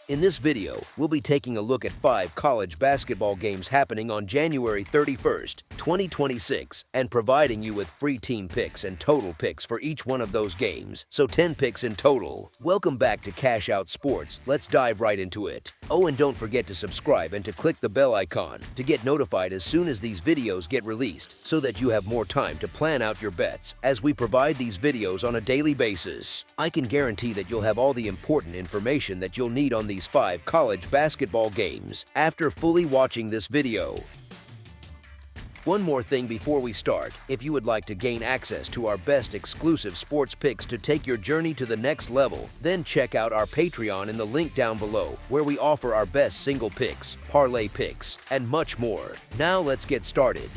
In this video, we'll be taking a look at 5 college basketball games happening on January 31st, 2026, and providing you with free team picks and total picks for each one of those games, so 10 picks in total. Welcome back to Cash Out Sports. Let's dive right into it. Oh, and don't forget to subscribe and to click the bell icon to get notified as soon as these videos get released, so that you have more time to plan out your bets as we provide these videos on a daily basis. I can guarantee that you'll have all the important information that you'll need on these 5 college basketball games after fully watching this video. One more thing before we start, if you would like to gain access to our best exclusive sports picks to take your journey to the next level, then check out our Patreon in the link down below, where we offer our best single picks, parlay picks, and much more. Now let's get started.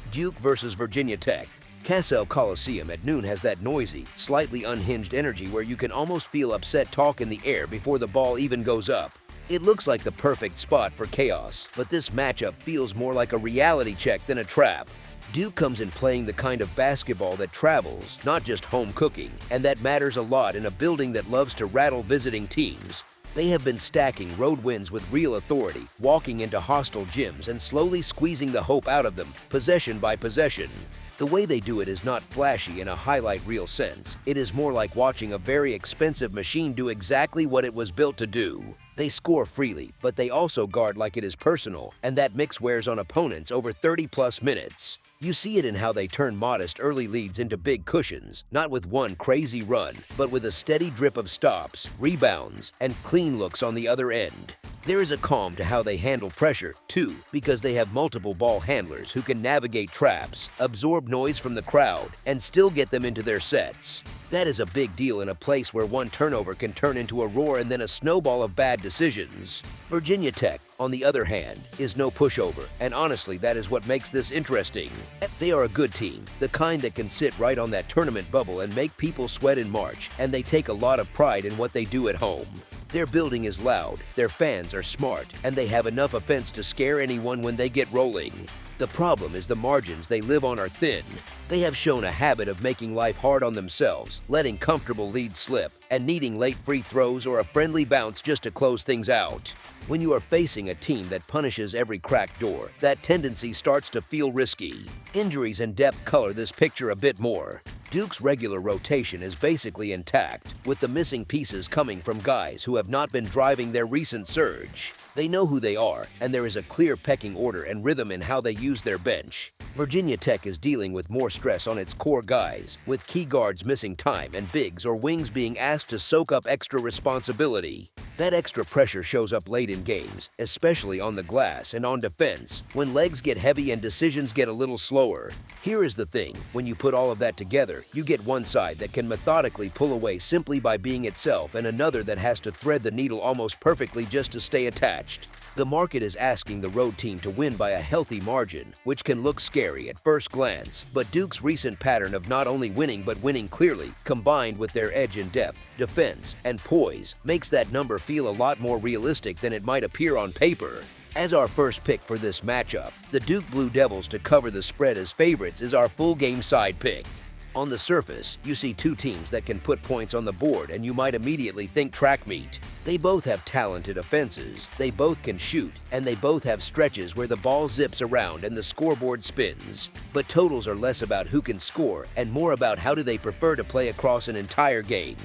Duke versus Virginia Tech. Cassell Coliseum at noon has that noisy, slightly unhinged energy where you can almost feel upset talk in the air before the ball even goes up. It looks like the perfect spot for chaos, but this matchup feels more like a reality check than a trap. Duke comes in playing the kind of basketball that travels, not just home cooking, and that matters a lot in a building that loves to rattle visiting teams. They have been stacking road wins with real authority, walking into hostile gyms and slowly squeezing the hope out of them, possession by possession. The way they do it is not flashy in a highlight reel sense. It is more like watching a very expensive machine do exactly what it was built to do. They score freely, but they also guard like it is personal, and that mix wears on opponents over 30-plus minutes. You see it in how they turn modest early leads into big cushions, not with one crazy run, but with a steady drip of stops, rebounds, and clean looks on the other end. There is a calm to how they handle pressure, too, because they have multiple ball handlers who can navigate traps, absorb noise from the crowd, and still get them into their sets. That is a big deal in a place where one turnover can turn into a roar and then a snowball of bad decisions. Virginia Tech, on the other hand, is no pushover, and honestly, that is what makes this interesting. They are a good team, the kind that can sit right on that tournament bubble and make people sweat in March, and they take a lot of pride in what they do at home. Their building is loud, their fans are smart, and they have enough offense to scare anyone when they get rolling. The problem is the margins they live on are thin. They have shown a habit of making life hard on themselves, letting comfortable leads slip, and needing late free throws or a friendly bounce just to close things out. When you are facing a team that punishes every cracked door, that tendency starts to feel risky. Injuries and depth color this picture a bit more. Duke's regular rotation is basically intact, with the missing pieces coming from guys who have not been driving their recent surge. They know who they are, and there is a clear pecking order and rhythm in how they use their bench. Virginia Tech is dealing with more stress on its core guys, with key guards missing time and bigs or wings being asked to soak up extra responsibility. That extra pressure shows up late in games, especially on the glass and on defense, when legs get heavy and decisions get a little slower. Here is the thing, when you put all of that together, you get one side that can methodically pull away simply by being itself and another that has to thread the needle almost perfectly just to stay attached. The market is asking the road team to win by a healthy margin, which can look scary at first glance, but Duke's recent pattern of not only winning but winning clearly, combined with their edge in depth, defense, and poise, makes that number feel a lot more realistic than it might appear on paper. As our first pick for this matchup, the Duke Blue Devils to cover the spread as favorites is our full game side pick. On the surface, you see two teams that can put points on the board and you might immediately think track meet. They both have talented offenses, they both can shoot, and they both have stretches where the ball zips around and the scoreboard spins. But totals are less about who can score and more about how do they prefer to play across an entire game.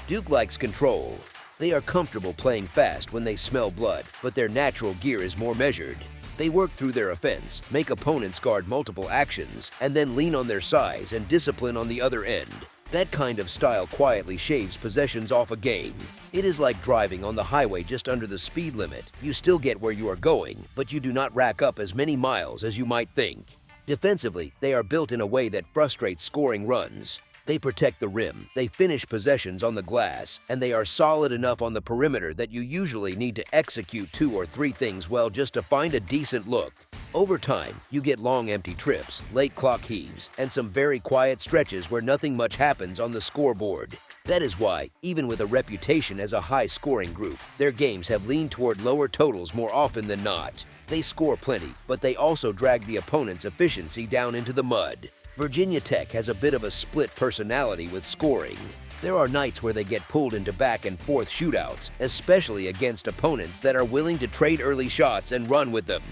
Duke likes control. They are comfortable playing fast when they smell blood, but their natural gear is more measured. They work through their offense, make opponents guard multiple actions, and then lean on their size and discipline on the other end. That kind of style quietly shaves possessions off a game. It is like driving on the highway just under the speed limit. You still get where you are going, but you do not rack up as many miles as you might think. Defensively, they are built in a way that frustrates scoring runs. They protect the rim, they finish possessions on the glass, and they are solid enough on the perimeter that you usually need to execute 2 or 3 things well just to find a decent look. Over time, you get long empty trips, late clock heaves, and some very quiet stretches where nothing much happens on the scoreboard. That is why, even with a reputation as a high-scoring group, their games have leaned toward lower totals more often than not. They score plenty, but they also drag the opponent's efficiency down into the mud. Virginia Tech has a bit of a split personality with scoring. There are nights where they get pulled into back and forth shootouts, especially against opponents that are willing to trade early shots and run with them.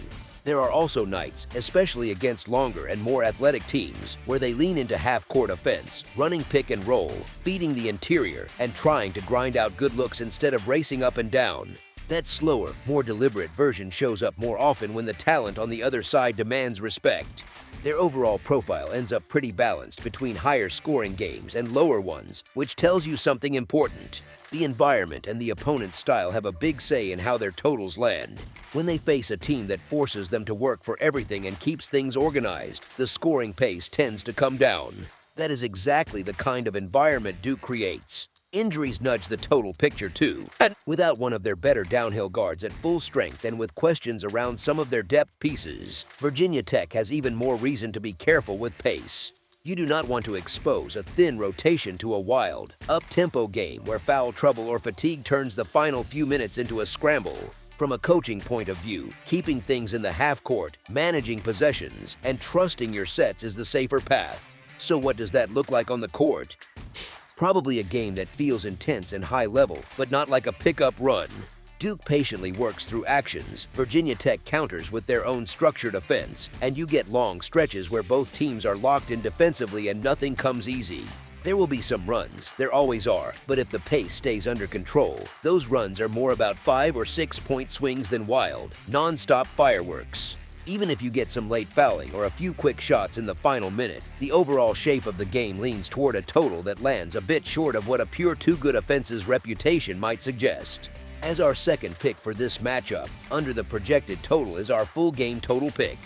There are also nights, especially against longer and more athletic teams, where they lean into half-court offense, running pick and roll, feeding the interior, and trying to grind out good looks instead of racing up and down. That slower, more deliberate version shows up more often when the talent on the other side demands respect. Their overall profile ends up pretty balanced between higher scoring games and lower ones, which tells you something important. The environment and the opponent's style have a big say in how their totals land. When they face a team that forces them to work for everything and keeps things organized, the scoring pace tends to come down. That is exactly the kind of environment Duke creates. Injuries nudge the total picture too. Without one of their better downhill guards at full strength and with questions around some of their depth pieces, Virginia Tech has even more reason to be careful with pace. You do not want to expose a thin rotation to a wild, up-tempo game where foul trouble or fatigue turns the final few minutes into a scramble. From a coaching point of view, keeping things in the half-court, managing possessions, and trusting your sets is the safer path. So what does that look like on the court? Probably a game that feels intense and high level, but not like a pickup run. Duke patiently works through actions, Virginia Tech counters with their own structured offense, and you get long stretches where both teams are locked in defensively and nothing comes easy. There will be some runs, there always are, but if the pace stays under control, those runs are more about 5 or 6 point swings than wild, non-stop fireworks. Even if you get some late fouling or a few quick shots in the final minute, the overall shape of the game leans toward a total that lands a bit short of what a pure two-good offense's reputation might suggest. As our second pick for this matchup, under the projected total is our full game total pick.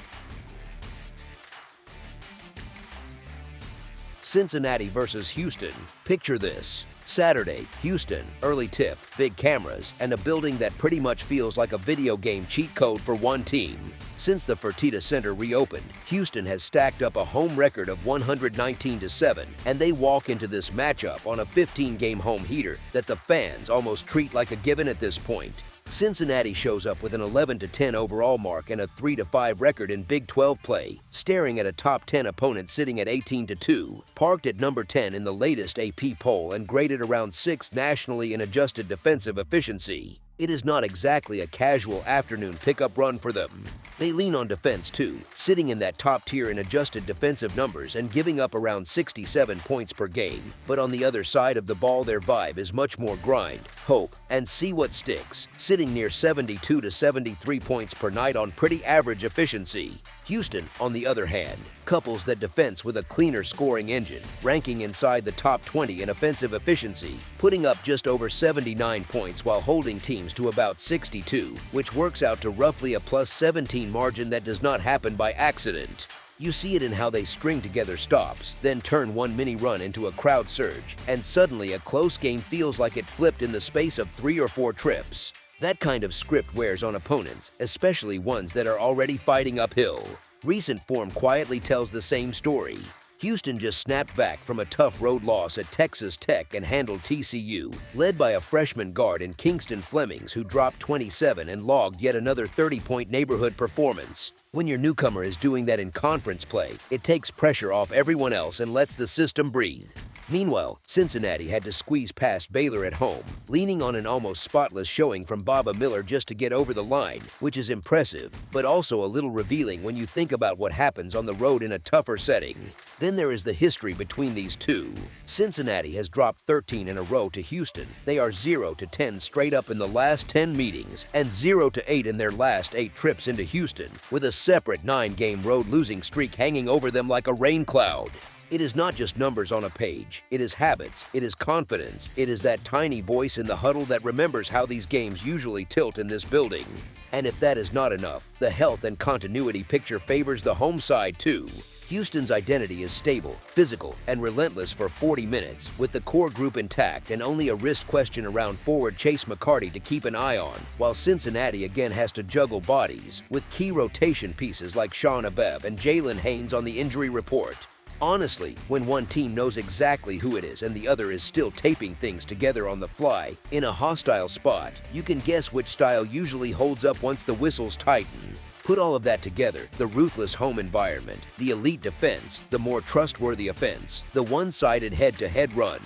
Cincinnati versus Houston. Picture this. Saturday, Houston, early tip, big cameras, and a building that pretty much feels like a video game cheat code for one team. Since the Fertitta Center reopened, Houston has stacked up a home record of 119-7, and they walk into this matchup on a 15-game home heater that the fans almost treat like a given at this point. Cincinnati shows up with an 11-10 overall mark and a 3-5 record in Big 12 play, staring at a top 10 opponent sitting at 18-2, parked at number 10 in the latest AP poll and graded around 6th nationally in adjusted defensive efficiency. It is not exactly a casual afternoon pickup run for them. They lean on defense too, sitting in that top tier in adjusted defensive numbers and giving up around 67 points per game. But on the other side of the ball, their vibe is much more grind, hope, and see what sticks, sitting near 72 to 73 points per night on pretty average efficiency. Houston, on the other hand, couples that defense with a cleaner scoring engine, ranking inside the top 20 in offensive efficiency, putting up just over 79 points while holding teams to about 62, which works out to roughly a plus 17 margin that does not happen by accident. You see it in how they string together stops, then turn one mini run into a crowd surge, and suddenly a close game feels like it flipped in the space of 3 or 4 trips. That kind of script wears on opponents, especially ones that are already fighting uphill. Recent form quietly tells the same story. Houston just snapped back from a tough road loss at Texas Tech and handled TCU, led by a freshman guard in Kingston Flemings who dropped 27 and logged yet another 30-point neighborhood performance. When your newcomer is doing that in conference play, it takes pressure off everyone else and lets the system breathe. Meanwhile, Cincinnati had to squeeze past Baylor at home, leaning on an almost spotless showing from Baba Miller just to get over the line, which is impressive, but also a little revealing when you think about what happens on the road in a tougher setting. Then there is the history between these two. Cincinnati has dropped 13 in a row to Houston. They are 0-10 straight up in the last 10 meetings and 0-8 in their last 8 trips into Houston, with a separate 9-game road losing streak hanging over them like a rain cloud. It is not just numbers on a page, it is habits, it is confidence, it is that tiny voice in the huddle that remembers how these games usually tilt in this building. And if that is not enough, the health and continuity picture favors the home side too. Houston's identity is stable, physical, and relentless for 40 minutes, with the core group intact and only a wrist question around forward Chase McCarty to keep an eye on, while Cincinnati again has to juggle bodies, with key rotation pieces like Sean Abeb and Jalen Haynes on the injury report. Honestly, when one team knows exactly who it is and the other is still taping things together on the fly, in a hostile spot, you can guess which style usually holds up once the whistles tighten. Put all of that together, the ruthless home environment, the elite defense, the more trustworthy offense, the one-sided head-to-head run,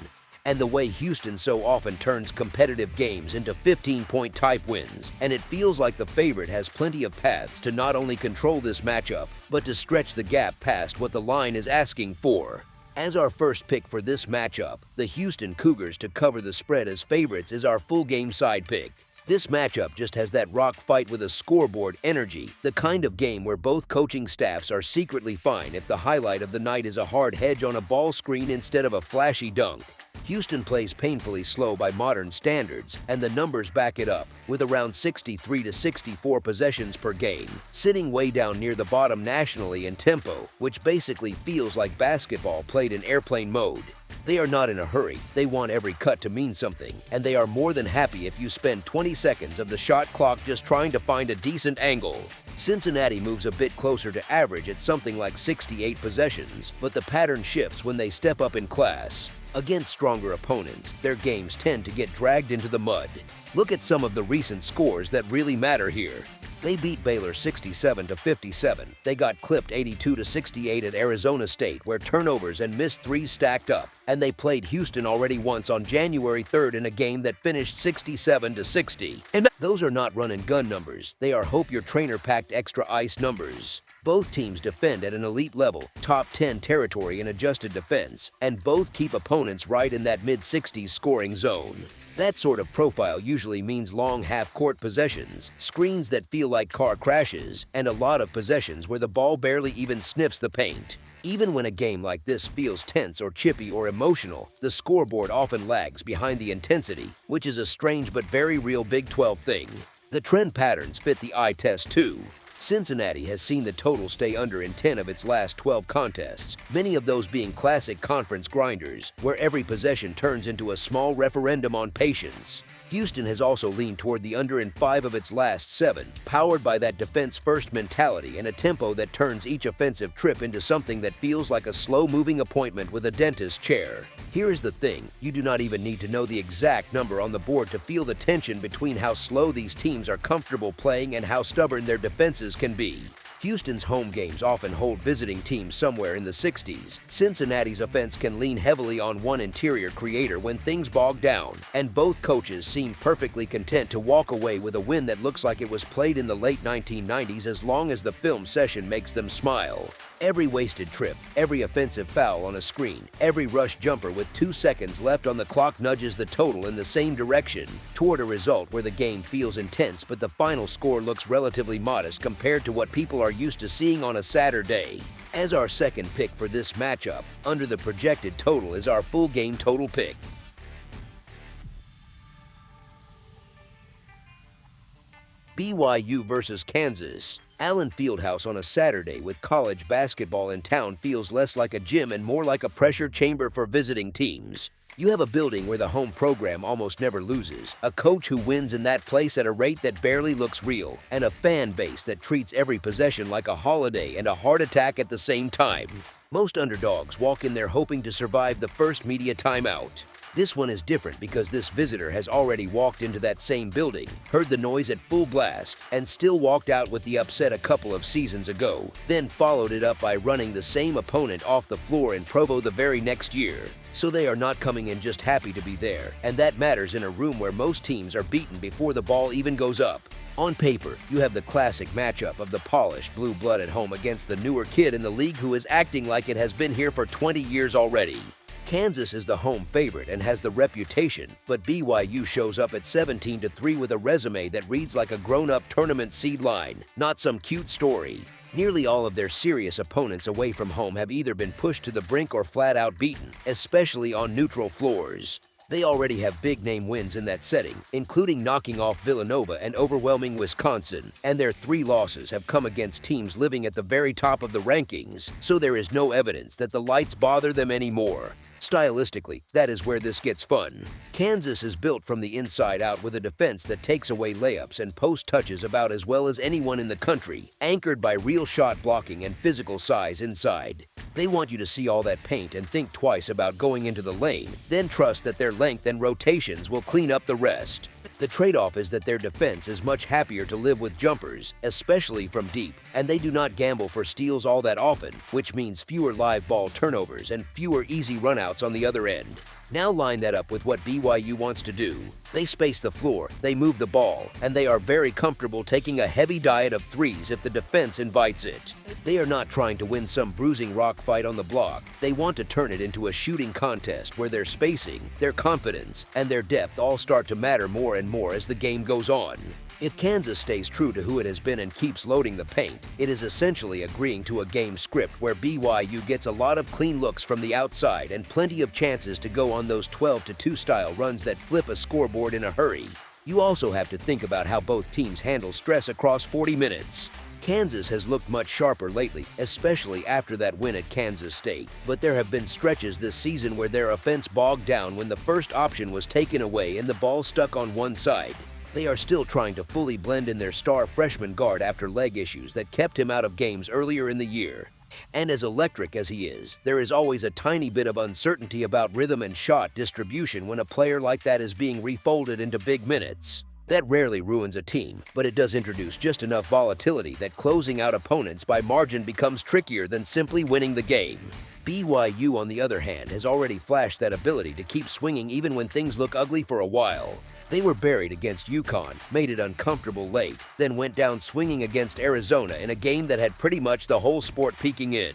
and the way Houston so often turns competitive games into 15-point type wins, and it feels like the favorite has plenty of paths to not only control this matchup, but to stretch the gap past what the line is asking for. As our first pick for this matchup, the Houston Cougars to cover the spread as favorites is our full game side pick. This matchup just has that rock fight with a scoreboard energy, the kind of game where both coaching staffs are secretly fine if the highlight of the night is a hard hedge on a ball screen instead of a flashy dunk. Houston plays painfully slow by modern standards, and the numbers back it up, with around 63 to 64 possessions per game, sitting way down near the bottom nationally in tempo, which basically feels like basketball played in airplane mode. They are not in a hurry, they want every cut to mean something, and they are more than happy if you spend 20 seconds of the shot clock just trying to find a decent angle. Cincinnati moves a bit closer to average at something like 68 possessions, but the pattern shifts when they step up in class. Against stronger opponents, their games tend to get dragged into the mud. Look at some of the recent scores that really matter here. They beat Baylor 67-57. They got clipped 82-68 at Arizona State, where turnovers and missed threes stacked up. And they played Houston already once on January 3rd in a game that finished 67-60. And those are not run and gun numbers. They are hope your trainer packed extra ice numbers. Both teams defend at an elite level, top 10 territory in adjusted defense, and both keep opponents right in that mid-60s scoring zone. That sort of profile usually means long half-court possessions, screens that feel like car crashes, and a lot of possessions where the ball barely even sniffs the paint. Even when a game like this feels tense or chippy or emotional, the scoreboard often lags behind the intensity, which is a strange but very real Big 12 thing. The trend patterns fit the eye test too. Cincinnati has seen the total stay under in 10 of its last 12 contests, many of those being classic conference grinders, where every possession turns into a small referendum on patience. Houston has also leaned toward the under in 5 of its last 7, powered by that defense-first mentality and a tempo that turns each offensive trip into something that feels like a slow-moving appointment with a dentist chair. Here is the thing, you do not even need to know the exact number on the board to feel the tension between how slow these teams are comfortable playing and how stubborn their defenses can be. Houston's home games often hold visiting teams somewhere in the 60s. Cincinnati's offense can lean heavily on one interior creator when things bog down, and both coaches seem perfectly content to walk away with a win that looks like it was played in the late 1990s as long as the film session makes them smile. Every wasted trip, every offensive foul on a screen, every rush jumper with 2 seconds left on the clock nudges the total in the same direction, toward a result where the game feels intense but the final score looks relatively modest compared to what people are used to seeing on a Saturday. As our second pick for this matchup, under the projected total is our full game total pick. BYU versus Kansas. Allen Fieldhouse on a Saturday with college basketball in town feels less like a gym and more like a pressure chamber for visiting teams. You have a building where the home program almost never loses, a coach who wins in that place at a rate that barely looks real, and a fan base that treats every possession like a holiday and a heart attack at the same time. Most underdogs walk in there hoping to survive the first media timeout. This one is different because this visitor has already walked into that same building, heard the noise at full blast, and still walked out with the upset a couple of seasons ago, then followed it up by running the same opponent off the floor in Provo the very next year. So they are not coming in just happy to be there, and that matters in a room where most teams are beaten before the ball even goes up. On paper, you have the classic matchup of the polished blue blood at home against the newer kid in the league who is acting like it has been here for 20 years already. Kansas is the home favorite and has the reputation, but BYU shows up at 17-3 with a resume that reads like a grown-up tournament seed line, not some cute story. Nearly all of their serious opponents away from home have either been pushed to the brink or flat-out beaten, especially on neutral floors. They already have big-name wins in that setting, including knocking off Villanova and overwhelming Wisconsin, and their 3 losses have come against teams living at the very top of the rankings, so there is no evidence that the lights bother them anymore. Stylistically, that is where this gets fun. Kansas is built from the inside out with a defense that takes away layups and post touches about as well as anyone in the country, anchored by real shot blocking and physical size inside. They want you to see all that paint and think twice about going into the lane, then trust that their length and rotations will clean up the rest. The trade-off is that their defense is much happier to live with jumpers, especially from deep, and they do not gamble for steals all that often, which means fewer live ball turnovers and fewer easy runouts on the other end. Now line that up with what BYU wants to do. They space the floor, they move the ball, and they are very comfortable taking a heavy diet of threes if the defense invites it. They are not trying to win some bruising rock fight on the block. They want to turn it into a shooting contest where their spacing, their confidence, and their depth all start to matter more and more as the game goes on. If Kansas stays true to who it has been and keeps loading the paint, it is essentially agreeing to a game script where BYU gets a lot of clean looks from the outside and plenty of chances to go on those 12-2 style runs that flip a scoreboard in a hurry. You also have to think about how both teams handle stress across 40 minutes. Kansas has looked much sharper lately, especially after that win at Kansas State, but there have been stretches this season where their offense bogged down when the first option was taken away and the ball stuck on one side. They are still trying to fully blend in their star freshman guard after leg issues that kept him out of games earlier in the year. And as electric as he is, there is always a tiny bit of uncertainty about rhythm and shot distribution when a player like that is being refolded into big minutes. That rarely ruins a team, but it does introduce just enough volatility that closing out opponents by margin becomes trickier than simply winning the game. BYU, on the other hand, has already flashed that ability to keep swinging even when things look ugly for a while. They were buried against UConn, made it uncomfortable late, then went down swinging against Arizona in a game that had pretty much the whole sport peeking in.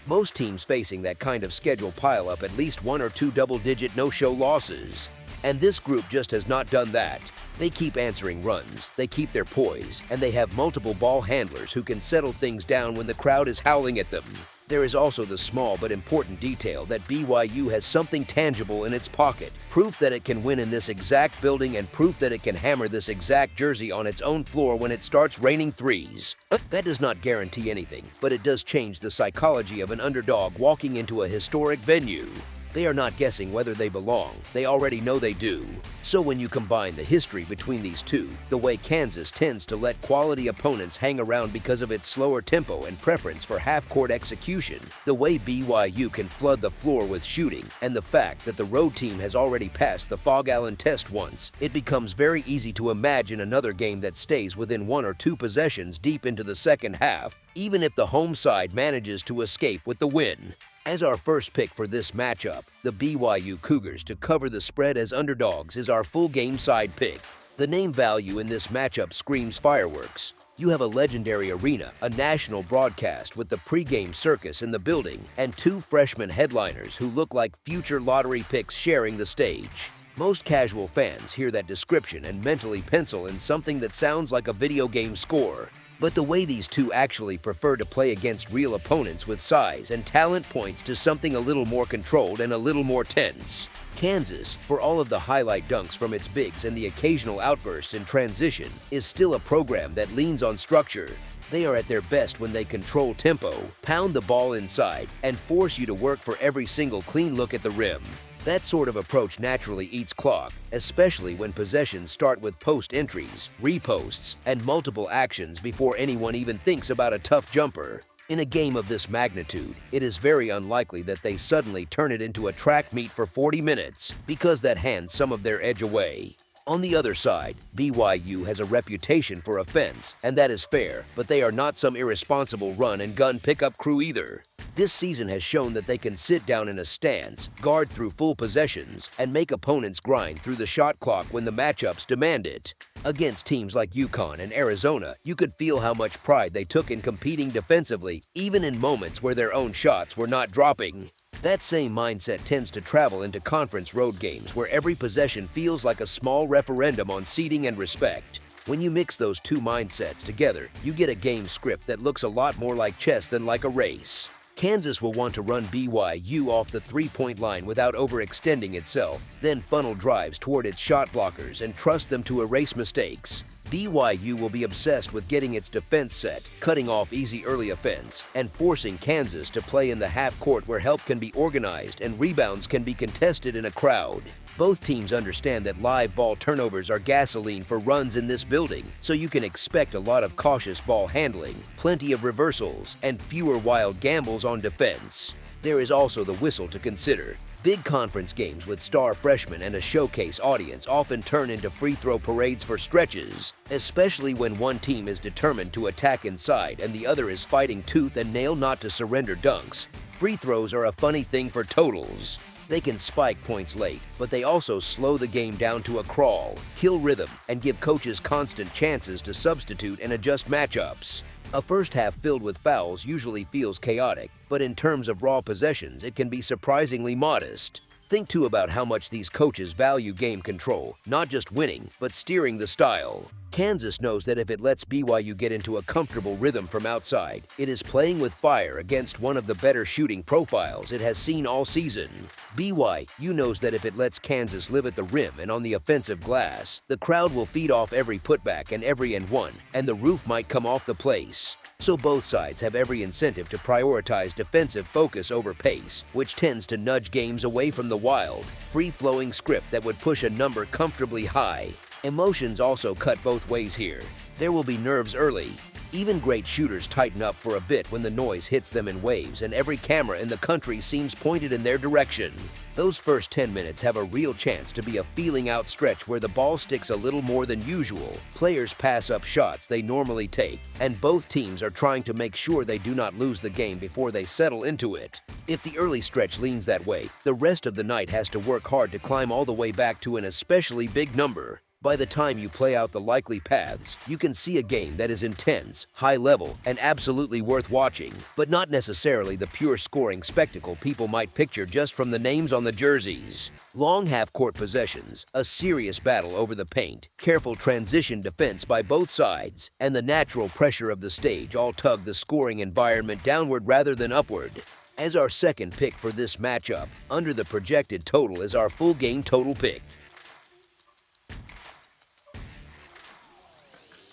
Most teams facing that kind of schedule pile up at least 1 or 2 double-digit no-show losses. And this group just has not done that. They keep answering runs, they keep their poise, and they have multiple ball handlers who can settle things down when the crowd is howling at them. There is also the small but important detail that BYU has something tangible in its pocket, proof that it can win in this exact building and proof that it can hammer this exact jersey on its own floor when it starts raining threes. That does not guarantee anything, but it does change the psychology of an underdog walking into a historic venue. They are not guessing whether they belong, they already know they do. So when you combine the history between these two, the way Kansas tends to let quality opponents hang around because of its slower tempo and preference for half-court execution, the way BYU can flood the floor with shooting, and the fact that the road team has already passed the Fog Allen test once, it becomes very easy to imagine another game that stays within 1 or 2 possessions deep into the second half, even if the home side manages to escape with the win. As our first pick for this matchup, the BYU Cougars to cover the spread as underdogs is our full game side pick. The name value in this matchup screams fireworks. You have a legendary arena, a national broadcast with the pregame circus in the building, and 2 freshman headliners who look like future lottery picks sharing the stage. Most casual fans hear that description and mentally pencil in something that sounds like a video game score. But the way these two actually prefer to play against real opponents with size and talent points to something a little more controlled and a little more tense. Kansas, for all of the highlight dunks from its bigs and the occasional outbursts in transition, is still a program that leans on structure. They are at their best when they control tempo, pound the ball inside, and force you to work for every single clean look at the rim. That sort of approach naturally eats clock, especially when possessions start with post entries, reposts, and multiple actions before anyone even thinks about a tough jumper. In a game of this magnitude, it is very unlikely that they suddenly turn it into a track meet for 40 minutes, because that hands some of their edge away. On the other side, BYU has a reputation for offense, and that is fair, but they are not some irresponsible run-and-gun pickup crew either. This season has shown that they can sit down in a stance, guard through full possessions, and make opponents grind through the shot clock when the matchups demand it. Against teams like UConn and Arizona, you could feel how much pride they took in competing defensively, even in moments where their own shots were not dropping. That same mindset tends to travel into conference road games where every possession feels like a small referendum on seeding and respect. When you mix those two mindsets together, you get a game script that looks a lot more like chess than like a race. Kansas will want to run BYU off the three-point line without overextending itself, then funnel drives toward its shot blockers and trust them to erase mistakes. BYU will be obsessed with getting its defense set, cutting off easy early offense, and forcing Kansas to play in the half court where help can be organized and rebounds can be contested in a crowd. Both teams understand that live ball turnovers are gasoline for runs in this building, so you can expect a lot of cautious ball handling, plenty of reversals, and fewer wild gambles on defense. There is also the whistle to consider. Big conference games with star freshmen and a showcase audience often turn into free throw parades for stretches, especially when one team is determined to attack inside and the other is fighting tooth and nail not to surrender dunks. Free throws are a funny thing for totals. They can spike points late, but they also slow the game down to a crawl, kill rhythm, and give coaches constant chances to substitute and adjust matchups. A first half filled with fouls usually feels chaotic, but in terms of raw possessions, it can be surprisingly modest. Think too about how much these coaches value game control, not just winning, but steering the style. Kansas knows that if it lets BYU get into a comfortable rhythm from outside, it is playing with fire against one of the better shooting profiles it has seen all season. BYU knows that if it lets Kansas live at the rim and on the offensive glass, the crowd will feed off every putback and every and one, and the roof might come off the place. So both sides have every incentive to prioritize defensive focus over pace, which tends to nudge games away from the wild, free-flowing script that would push a number comfortably high. Emotions also cut both ways here. There will be nerves early. Even great shooters tighten up for a bit when the noise hits them in waves and every camera in the country seems pointed in their direction. Those first 10 minutes have a real chance to be a feeling-out stretch where the ball sticks a little more than usual. Players pass up shots they normally take, and both teams are trying to make sure they do not lose the game before they settle into it. If the early stretch leans that way, the rest of the night has to work hard to climb all the way back to an especially big number. By the time you play out the likely paths, you can see a game that is intense, high-level, and absolutely worth watching, but not necessarily the pure scoring spectacle people might picture just from the names on the jerseys. Long half-court possessions, a serious battle over the paint, careful transition defense by both sides, and the natural pressure of the stage all tug the scoring environment downward rather than upward. As our second pick for this matchup, under the projected total is our full game total pick.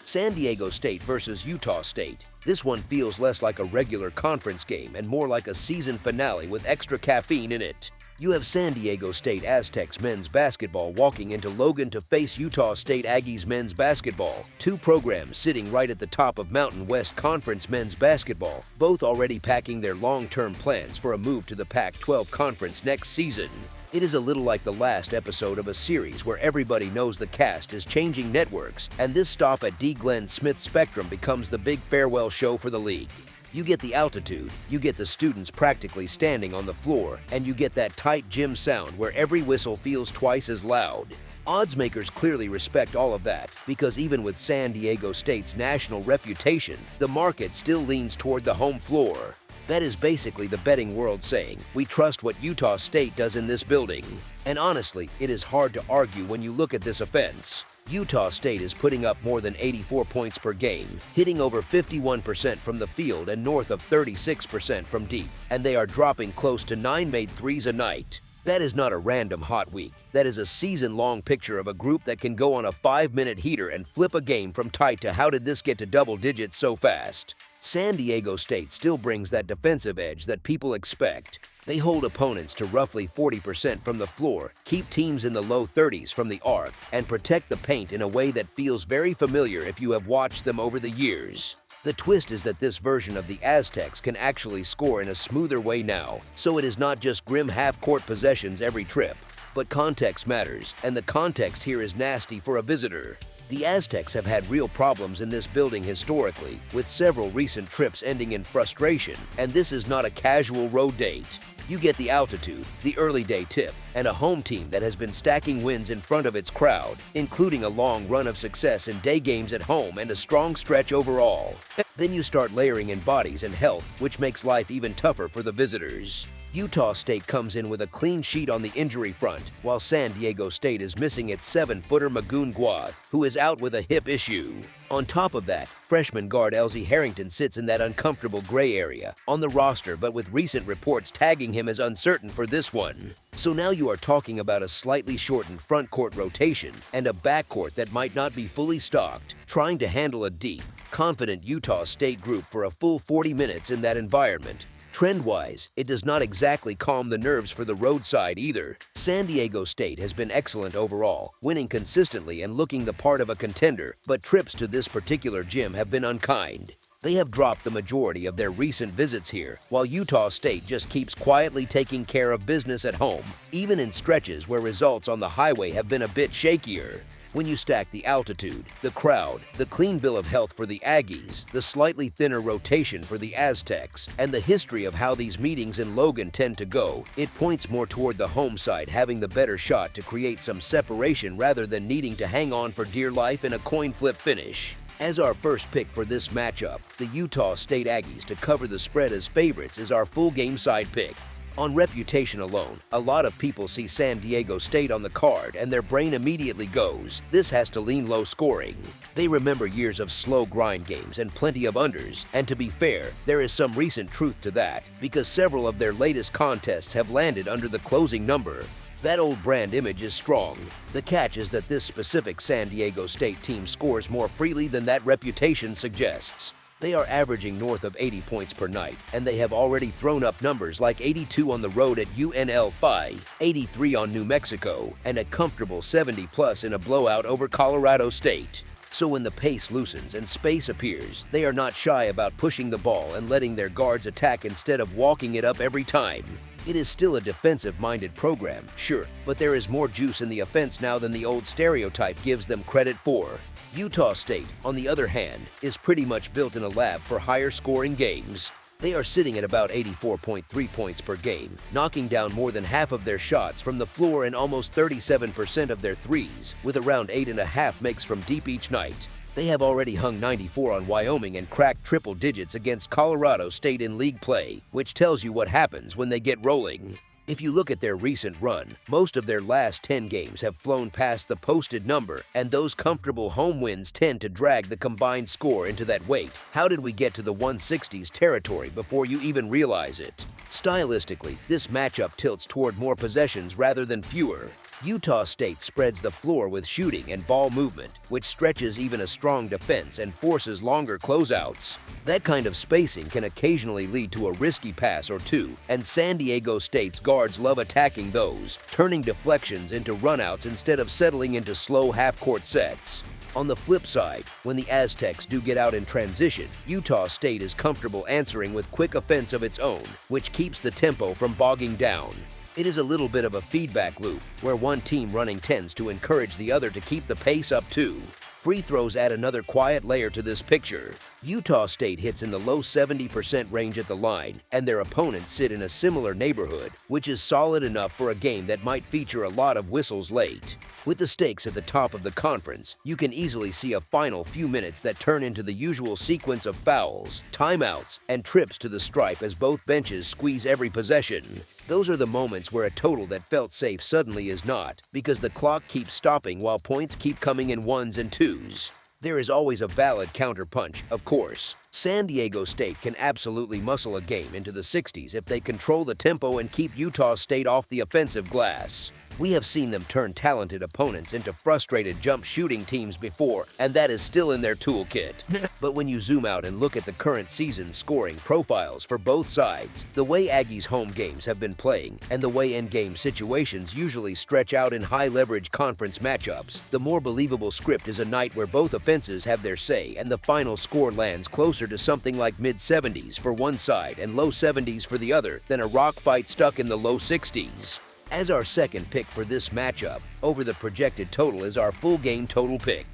San Diego State versus Utah State. This one feels less like a regular conference game and more like a season finale with extra caffeine in it. You have San Diego State Aztecs men's basketball walking into Logan to face Utah State Aggies men's basketball, two programs sitting right at the top of Mountain West Conference men's basketball, both already packing their long-term plans for a move to the Pac-12 Conference next season. It is a little like the last episode of a series where everybody knows the cast is changing networks, and this stop at D. Glenn Smith Spectrum becomes the big farewell show for the league. You get the altitude, you get the students practically standing on the floor, and you get that tight gym sound where every whistle feels twice as loud. Odds makers clearly respect all of that, because even with San Diego State's national reputation, the market still leans toward the home floor. That is basically the betting world saying, we trust what Utah State does in this building. And honestly, it is hard to argue when you look at this offense. Utah State is putting up more than 84 points per game, hitting over 51% from the field and north of 36% from deep, and they are dropping close to 9 made threes a night. That is not a random hot week. That is a season-long picture of a group that can go on a 5-minute heater and flip a game from tight to how did this get to double digits so fast. San Diego State still brings that defensive edge that people expect. They hold opponents to roughly 40% from the floor, keep teams in the low 30s from the arc, and protect the paint in a way that feels very familiar if you have watched them over the years. The twist is that this version of the Aztecs can actually score in a smoother way now, so it is not just grim half-court possessions every trip. But context matters, and the context here is nasty for a visitor. The Aztecs have had real problems in this building historically, with several recent trips ending in frustration, and this is not a casual road date. You get the altitude, the early day tip, and a home team that has been stacking wins in front of its crowd, including a long run of success in day games at home and a strong stretch overall. Then you start layering in bodies and health, which makes life even tougher for the visitors. Utah State comes in with a clean sheet on the injury front, while San Diego State is missing its 7-footer Magoon Guad, who is out with a hip issue. On top of that, freshman guard Elsie Harrington sits in that uncomfortable gray area on the roster, but with recent reports tagging him as uncertain for this one. So now you are talking about a slightly shortened front court rotation and a backcourt that might not be fully stocked, trying to handle a deep, confident Utah State group for a full 40 minutes in that environment. Trend-wise, it does not exactly calm the nerves for the roadside either. San Diego State has been excellent overall, winning consistently and looking the part of a contender, but trips to this particular gym have been unkind. They have dropped the majority of their recent visits here, while Utah State just keeps quietly taking care of business at home, even in stretches where results on the highway have been a bit shakier. When you stack the altitude, the crowd, the clean bill of health for the Aggies, the slightly thinner rotation for the Aztecs, and the history of how these meetings in Logan tend to go, it points more toward the home side having the better shot to create some separation rather than needing to hang on for dear life in a coin flip finish. As our first pick for this matchup, the Utah State Aggies to cover the spread as favorites is our full game side pick. On reputation alone, a lot of people see San Diego State on the card and their brain immediately goes, this has to lean low scoring. They remember years of slow grind games and plenty of unders, and to be fair, there is some recent truth to that, because several of their latest contests have landed under the closing number. That old brand image is strong. The catch is that this specific San Diego State team scores more freely than that reputation suggests. They are averaging north of 80 points per night, and they have already thrown up numbers like 82 on the road at UNLV, 83 on New Mexico, and a comfortable 70+ in a blowout over Colorado State. So when the pace loosens and space appears, they are not shy about pushing the ball and letting their guards attack instead of walking it up every time. It is still a defensive-minded program, sure, but there is more juice in the offense now than the old stereotype gives them credit for. Utah State, on the other hand, is pretty much built in a lab for higher scoring games. They are sitting at about 84.3 points per game, knocking down more than half of their shots from the floor and almost 37% of their threes, with around 8.5 makes from deep each night. They have already hung 94 on Wyoming and cracked triple digits against Colorado State in league play, which tells you what happens when they get rolling. If you look at their recent run, most of their last 10 games have flown past the posted number, and those comfortable home wins tend to drag the combined score into that weight. How did we get to the 160s territory before you even realize it? Stylistically, this matchup tilts toward more possessions rather than fewer. Utah State spreads the floor with shooting and ball movement, which stretches even a strong defense and forces longer closeouts. That kind of spacing can occasionally lead to a risky pass or two, and San Diego State's guards love attacking those, turning deflections into runouts instead of settling into slow half-court sets. On the flip side, when the Aztecs do get out in transition, Utah State is comfortable answering with quick offense of its own, which keeps the tempo from bogging down. It is a little bit of a feedback loop, where one team running tends to encourage the other to keep the pace up too. Free throws add another quiet layer to this picture. Utah State hits in the low 70% range at the line, and their opponents sit in a similar neighborhood, which is solid enough for a game that might feature a lot of whistles late. With the stakes at the top of the conference, you can easily see a final few minutes that turn into the usual sequence of fouls, timeouts, and trips to the stripe as both benches squeeze every possession. Those are the moments where a total that felt safe suddenly is not, because the clock keeps stopping while points keep coming in ones and twos. There is always a valid counterpunch, of course. San Diego State can absolutely muscle a game into the 60s if they control the tempo and keep Utah State off the offensive glass. We have seen them turn talented opponents into frustrated jump shooting teams before, and that is still in their toolkit. But when you zoom out and look at the current season scoring profiles for both sides, the way Aggies' home games have been playing, and the way endgame situations usually stretch out in high-leverage conference matchups, the more believable script is a night where both offenses have their say and the final score lands closer to something like mid-70s for one side and low 70s for the other than a rock fight stuck in the low 60s. As our second pick for this matchup, over the projected total is our full game total pick.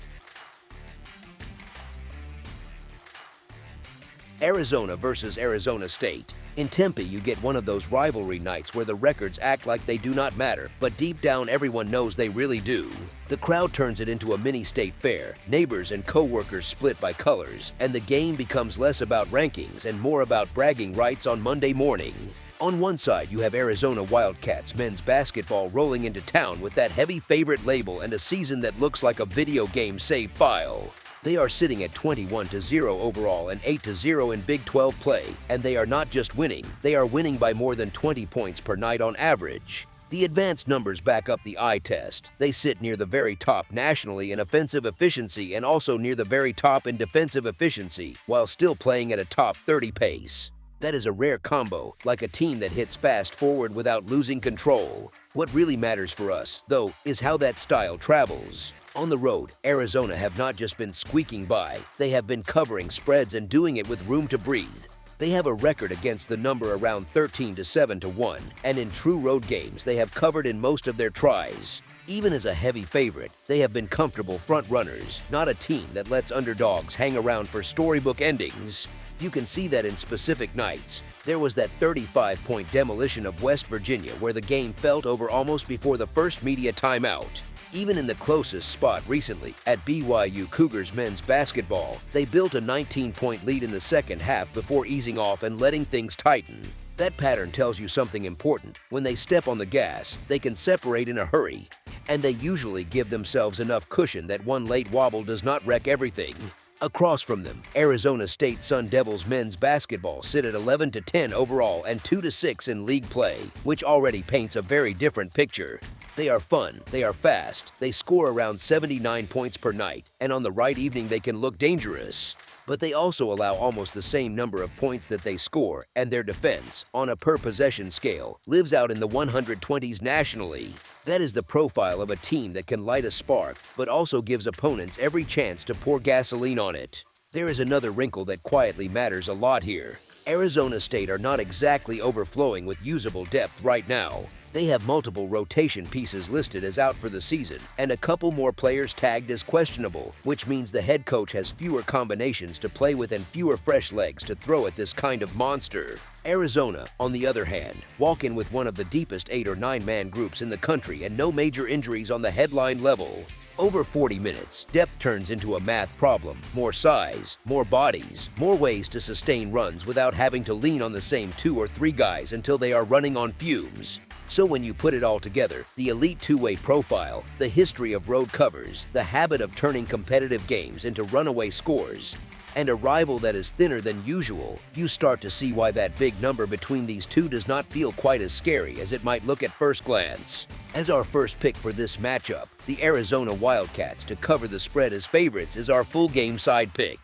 Arizona versus Arizona State. In Tempe, you get one of those rivalry nights where the records act like they do not matter, but deep down everyone knows they really do. The crowd turns it into a mini state fair, neighbors and co-workers split by colors, and the game becomes less about rankings and more about bragging rights on Monday morning. On one side, you have Arizona Wildcats men's basketball rolling into town with that heavy favorite label and a season that looks like a video game save file. They are sitting at 21-0 overall and 8-0 in Big 12 play, and they are not just winning, they are winning by more than 20 points per night on average. The advanced numbers back up the eye test. They sit near the very top nationally in offensive efficiency and also near the very top in defensive efficiency, while still playing at a top 30 pace. That is a rare combo, like a team that hits fast forward without losing control. What really matters for us, though, is how that style travels. On the road, Arizona have not just been squeaking by, they have been covering spreads and doing it with room to breathe. They have a record against the number around 13 to 7 to 1, and in true road games they have covered in most of their tries. Even as a heavy favorite, they have been comfortable front runners, not a team that lets underdogs hang around for storybook endings. You can see that in specific nights. There was that 35-point demolition of West Virginia where the game felt over almost before the first media timeout. Even in the closest spot recently, at BYU Cougars men's basketball, they built a 19-point lead in the second half before easing off and letting things tighten. That pattern tells you something important. When they step on the gas, they can separate in a hurry, and they usually give themselves enough cushion that one late wobble does not wreck everything. Across from them, Arizona State Sun Devils men's basketball sit at 11-10 overall and 2-6 in league play, which already paints a very different picture. They are fun, they are fast, they score around 79 points per night, and on the right evening they can look dangerous. But they also allow almost the same number of points that they score, and their defense, on a per-possession scale, lives out in the 120s nationally. That is the profile of a team that can light a spark, but also gives opponents every chance to pour gasoline on it. There is another wrinkle that quietly matters a lot here. Arizona State are not exactly overflowing with usable depth right now. They have multiple rotation pieces listed as out for the season, and a couple more players tagged as questionable, which means the head coach has fewer combinations to play with and fewer fresh legs to throw at this kind of monster. Arizona, on the other hand, walk in with one of the deepest 8 or 9-man groups in the country and no major injuries on the headline level. Over 40 minutes, depth turns into a math problem. More size, more bodies, more ways to sustain runs without having to lean on the same 2 or 3 guys until they are running on fumes. So when you put it all together, the elite two-way profile, the history of road covers, the habit of turning competitive games into runaway scores, and a rival that is thinner than usual, you start to see why that big number between these two does not feel quite as scary as it might look at first glance. As our first pick for this matchup, the Arizona Wildcats to cover the spread as favorites is our full game side pick.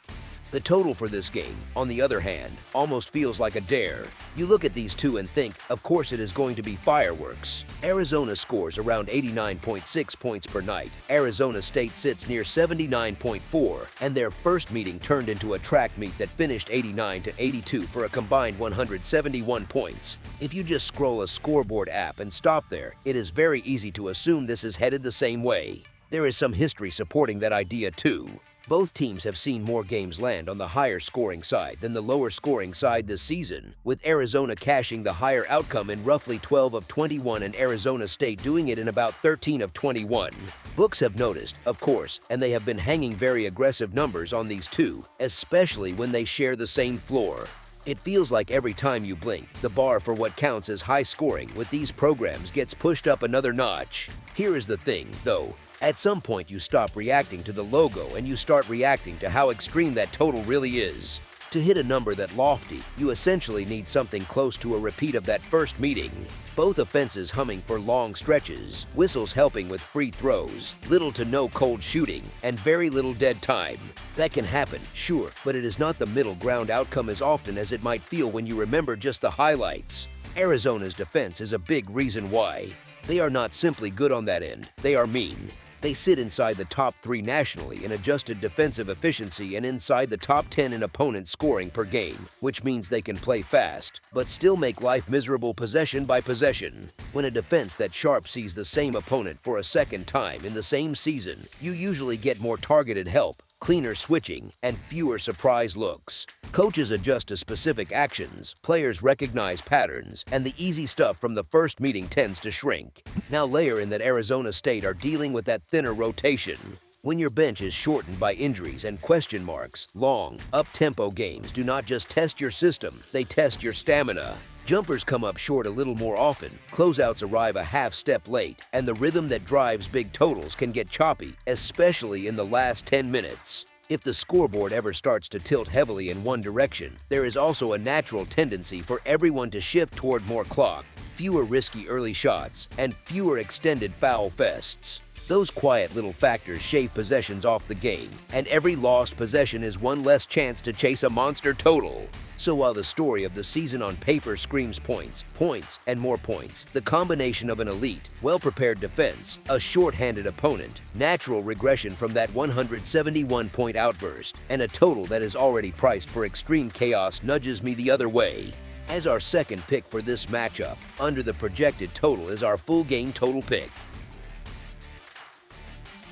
The total for this game, on the other hand, almost feels like a dare. You look at these two and think, of course it is going to be fireworks. Arizona scores around 89.6 points per night. Arizona State sits near 79.4, and their first meeting turned into a track meet that finished 89-82 for a combined 171 points. If you just scroll a scoreboard app and stop there, it is very easy to assume this is headed the same way. There is some history supporting that idea too. Both teams have seen more games land on the higher scoring side than the lower scoring side this season, with Arizona cashing the higher outcome in roughly 12 of 21 and Arizona State doing it in about 13 of 21. Books have noticed, of course, and they have been hanging very aggressive numbers on these two, especially when they share the same floor. It feels like every time you blink, the bar for what counts as high scoring with these programs gets pushed up another notch. Here is the thing, though. At some point you stop reacting to the logo and you start reacting to how extreme that total really is. To hit a number that lofty, you essentially need something close to a repeat of that first meeting. Both offenses humming for long stretches, whistles helping with free throws, little to no cold shooting, and very little dead time. That can happen, sure, but it is not the middle ground outcome as often as it might feel when you remember just the highlights. Arizona's defense is a big reason why. They are not simply good on that end, they are mean. They sit inside the top 3 nationally in adjusted defensive efficiency and inside the top 10 in opponent scoring per game, which means they can play fast, but still make life miserable possession by possession. When a defense that sharp sees the same opponent for a second time in the same season, you usually get more targeted help, cleaner switching, and fewer surprise looks. Coaches adjust to specific actions, players recognize patterns, and the easy stuff from the first meeting tends to shrink. Now layer in that Arizona State are dealing with that thinner rotation. When your bench is shortened by injuries and question marks, long, up-tempo games do not just test your system, they test your stamina. Jumpers come up short a little more often, closeouts arrive a half step late, and the rhythm that drives big totals can get choppy, especially in the last 10 minutes. If the scoreboard ever starts to tilt heavily in one direction, there is also a natural tendency for everyone to shift toward more clock, fewer risky early shots, and fewer extended foul fests. Those quiet little factors shave possessions off the game, and every lost possession is one less chance to chase a monster total. So while the story of the season on paper screams points, points, and more points, the combination of an elite, well-prepared defense, a short-handed opponent, natural regression from that 171-point outburst, and a total that is already priced for extreme chaos nudges me the other way. As our second pick for this matchup, under the projected total is our full game total pick.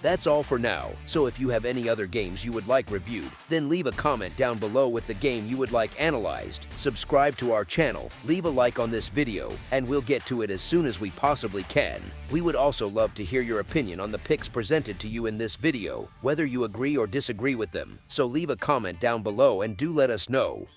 That's all for now, so if you have any other games you would like reviewed, then leave a comment down below with the game you would like analyzed, subscribe to our channel, leave a like on this video, and we'll get to it as soon as we possibly can. We would also love to hear your opinion on the picks presented to you in this video, whether you agree or disagree with them, so leave a comment down below and do let us know.